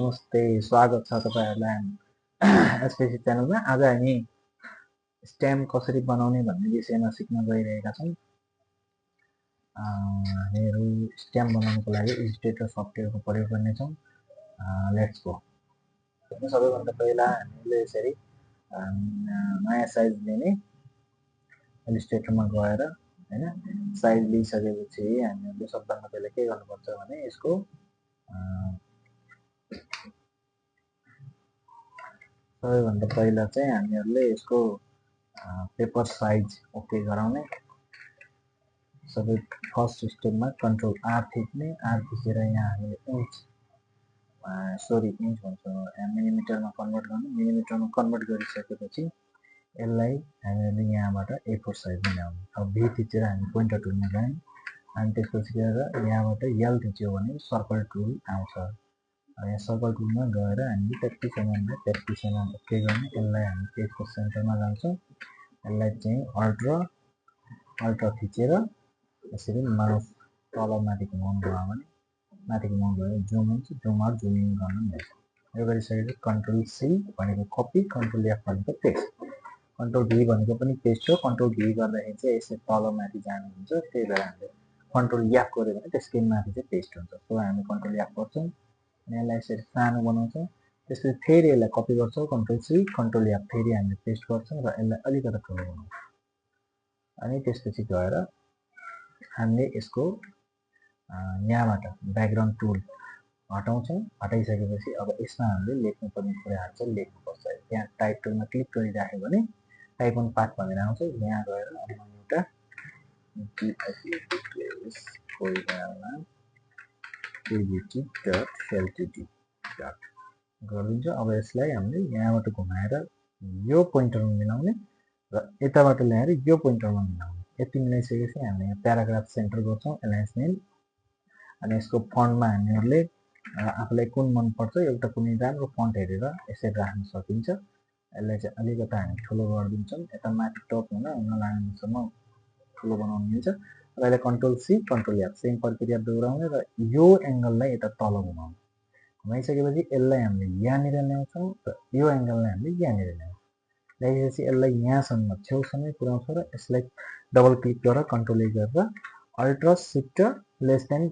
नमस्ते, स्वागत छ तपाईहरुलाई एसपीसी च्यानलमा। आज हामी स्ट्याम्प कसरी बनाउने भन्ने विषयमा सिक्न गइरहेका छौं। हामीहरु स्ट्याम्प बनाउनको लागि इलिस्ट्रेटर सफ्टवेयरको प्रयोग गर्नेछौं। Let's go. सबैभन्दा पहिला हामीले यसरी नयाँ साइज लिने, इलिस्ट्रेटरमा गएर हैन साइज लिइसकेपछि हामीले सबभन्दा पहिला के गर्नुपर्छ भने यसको सबैभन्दा पहिला चाहिँ हामीहरुले यसको पेपर साइज ओके गराउने। सबै फर्स्ट स्टेपमा कन्ट्रोल आर थिच्ने, आर थिचेर यहाँ हामीले इन्च मिलिमिटरमा कन्भर्ट गर्ने। मिलिमिटरमा कन्भर्ट गरिसकेपछि यसलाई हामीले यहाँबाट A4 साइजमा ल्याउने। अब भी थिचेर हामी पोइन्टर टुलमा गयौं अनि त्यसपछि गएर यहाँबाट एल थिच्यो भने सर्कल टुल आउँछ। यहाँ सर्कल टुलमा गएर हामी 33 mm ओके गर्ने। यसलाई हामी पेजको सेन्टरमा लान्छौं। यसलाई चाहिँ अल्ट थिचेर यसरी माउस तल माथि घुमाउनु भयो भने जुम हुन्छ, जुम आउट जुम इन गर्न मिल्छ। यो गरिसकेपछि कन्ट्रोल सी भनेको कपी, कन्ट्रोल एफ भनेको पेस्ट, कन्ट्रोल भी भनेको पनि पेस्ट हो। कन्ट्रोल भी गर्दाखेरि चाहिँ यसरी तल माथि जानु हुन्छ, त्यही भएर हामीले कन्ट्रोल एफ गर्यो भने त्यसकै माथि चाहिँ पेस्ट हुन्छ। सो हामी कन्ट्रोल एफ गर्छौं, यसलाई यसरी सानो बनाउँछौं, त्यसपछि फेरि यसलाई कपी गर्छौं, कन्ट्रोल सी कन्ट्रोल एफ फेरि हामीले पेस्ट गर्छौं र यसलाई अलिकति ठुलो बनाउँछौं। अनि त्यसपछि गएर हामीले यसको यहाँबाट ब्याकग्राउन्ड टुल हटाउँछौं। हटाइसकेपछि अब यसमा हामीले लेख्नुपर्ने कुराहरु चाहिँ लेख्नुपर्छ। यहाँ टाइप टुलमा क्लिक गरिराख्यो भने टाइप अन पाथ भनेर आउँछ। यहाँ गएर अब म एउटा pvt.ltd गरिदिन्छु। अब यसलाई हामीले यहाँबाट घुमाएर यो पोइन्टरमा मिलाउने र यताबाट ल्याएर यो पोइन्टरमा मिलाउने। यति मिलाइसकेपछि हामीले यहाँ प्याराग्राफ सेन्टर गर्छौं, एलाइन्स नेम। अनि यसको फन्टमा हामीहरुले आफुलाई कुन मन पर्छ एउटा कुनै राम्रो फन्ट हेरेर यसरी राख्न सकिन्छ। यसलाई चाहिँ अलिकति हामी ठुलो गरिदिन्छौं, यता माथि टप हुन नलाग्नेसम्म ठुलो बनाउन मिल्छ। र यसलाई control C control F same प्रक्रिया दोहोर्याउने र यो एंगललाई यता तल घुमाउने। घुमाइसकेपछि यसलाई हामीले यहाँनिर ल्याउँछौं र यो एंगललाई हामीले यहाँनिर ल्याउँछौं। ल्याएपछि यसलाई यहाँसम्म छेउसम्मै पुर्याउँछौं र यसलाई डबल क्लिक गरेर कन्ट्रोल ए गरेर अल्ट शिफ्ट लेस देन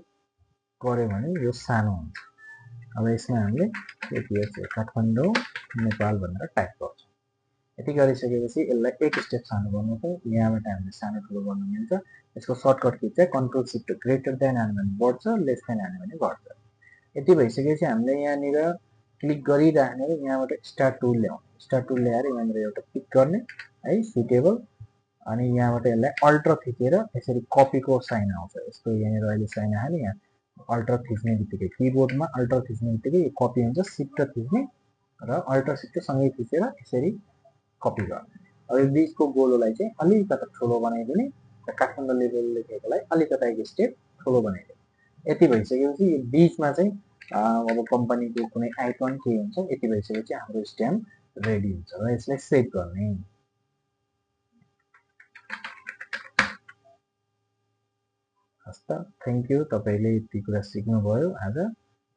गर्यो भने यो सानो हुन्छ। अब यसमा हामीले काठमाडौँ नेपाल भनेर टाइप गर्छौं। यति गरिसकेपछि यसलाई एक स्टेप सानो गर्नुको यहाँबाट हामीले सानो ठुलो गर्न मिल्छ। यसको सर्टकट की चाहिँ कन्ट्रोल शिफ्ट ग्रेटर देन हाल्यो भने बढ्छ, लेस देन हाल्यो भने घट्छ। यति भइसकेपछि हामीले यहाँनिर क्लिक गरिराख्ने र यहाँबाट स्टार टुल ल्याउने। स्टार टुल ल्याएर यहाँनिर एउटा पिक गर्ने है सुटेबल। अनि यहाँबाट यसलाई अल्ट थिचेर यसरी कपीको साइन आउँछ। यसको यहाँनिर अहिले साइन हाल्यो, यहाँ अल्ट थिच्ने बित्तिकै किबोर्डमा अल्ट थिच्ने बित्तिकै यो कपी हुन्छ। शिफ्ट थिच्ने र अल्ट शिफ्ट सँगै थिचेर यसरी कपी गर्ने। अब यो बीचको गोलोलाई चाहिँ अलिकति ठुलो बनाइदिने र काठमाडौँ लेभल लेखेकोलाई अलिकति एक स्टेप ठुलो बनाइदिने। यति भइसकेपछि यो बीचमा चाहिँ अब कम्पनीको कुनै आइकन के हुन्छ। यति भइसकेपछि हाम्रो स्ट्याम्प रेडी हुन्छ र यसलाई सेभ गर्ने। हस् त, थ्यांक यू। तपाईले यति कुरा सिक्नुभयो आज।